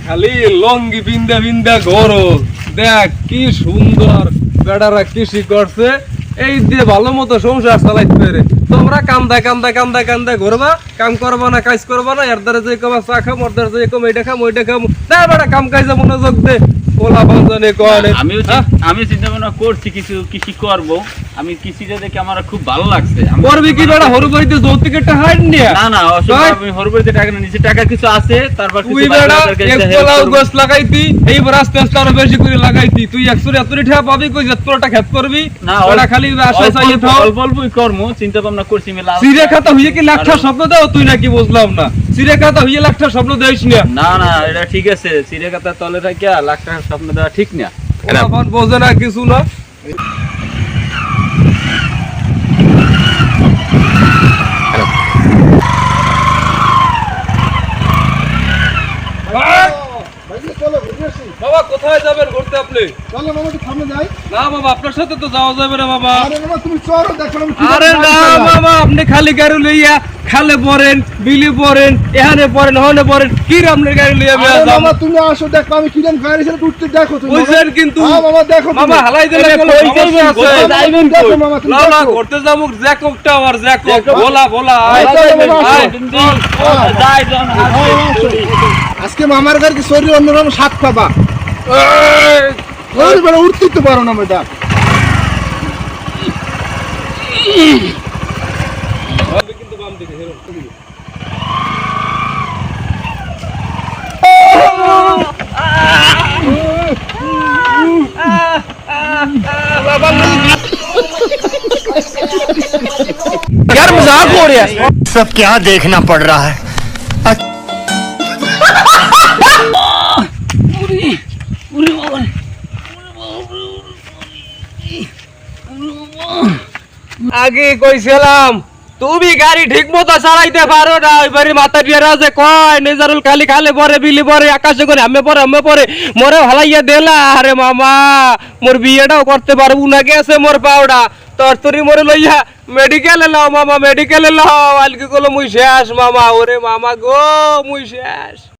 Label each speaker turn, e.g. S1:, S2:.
S1: খালি লঙ্গি বিন্দা বিন্দা গরো দেখ কি সুন্দর বেড়ারা কৃষি করছে এই দিয়ে ভালো মতো সংসার চালাইতে পারে তোমরা কান্দা ঘুরবা কাম করবা না কাজ করবা না এর দ্বারা যে কবা চা খাম ওর দ্বারা যে কম এইটা খাম ওইটা খাম না বেড়া কাম কাজে মনোযোগ দে ওলা বাজানে কলে
S2: আমি চিন্তা ভাবনা করছি কিছু কৃষি করব আমি কৃষিটা দেখে আমার খুব ভালো লাগছে
S1: করবি কি বেড়া হরুবাড়িতে যৌতুকেরটা হাইট নিয়া
S2: না অসুবিধা আমি হরুবাড়িতে টাকা না নিচে টাকা কিছু আছে তারপর
S1: তুই বেড়া এক পোলাও গোছ লাগাইতি এইবার আস্তে আস্তে আরো বেশি করে লাগাইতি তুই 100 টাকা পাবি কই যতটা খেত করবি
S2: না
S1: ওরা খালি আশা চাইয়ে থাও
S2: অল্প অল্পই কর্ম চিন্তা ভাবনা করছি আমি লাভ
S1: সিরে খাতা হইয়ে কি লাখটা স্বপ্ন দাও তুই নাকি বুঝলাম না সিরে খাতা হইয়ে লাখটা স্বপ্ন দেইস না
S2: না এটা ঠিক আছে সিরে খাতা তলে রাখিয়া লাখ টাকা স্বপ্ন দেওয়া ঠিক না
S1: এখন বোঝে না কিছু না বাবা কোথায় যাবেন ঘুরতে আপনি
S3: চলো মামা একটু সামনে যাই
S1: না বাবা আপনার সাথে তো যাওয়া যাবে না বাবা
S3: আরে মামা তুমি চলো দেখো
S1: আরে না বাবা আপনি খালি গাড়ি লইয়া খালে পড়েন বিলি পড়েন এখানে পড়েন হনে পড়েন কি আপনার গাড়ি লইয়া
S3: আরে মামা তুমি আসো দেখো আমি কিরম গাড়ি ছেড়ে উঠতে দেখো তুমি
S1: বুঝছেন কিন্তু
S3: হ্যাঁ মামা দেখো
S1: মামা হালাই দিলে
S3: যাইবেন দেখো মামা তুমি
S1: না না করতে যাবো জ্যাকবটা আমার জ্যাকব বলা আয়
S2: যাই
S3: আজকে মামার গাড়ি শরীর অন্যরকম স্বাদ পাবা ওই বেলা উঠতে তো পারো না ম্যাডাম
S1: কিন্তু বাম দিকে হেরো
S4: यार मजाक हो रहा है सब क्या देखना पड़ रहा है
S1: আগে কইছিলাম তুমি গাড়ি ঠিক মতো চালাইতে পারো না ওইবারে মাথা দিয়ে রাজে কয় নেজারুল খালি খালে পরে বিলি পরে আকাশে করে আমি পরে মরে ভালাইয়া দেলা আরে মামা মোর বিয়েটাও করতে পারবো না গেছে মোর পাউডা তোর মরে লইয়া মেডিকেলে লাও মামা মেডিকেলে লাও আলকি কলো মুই শেষ মামা ওরে মামা গো মুই শেষ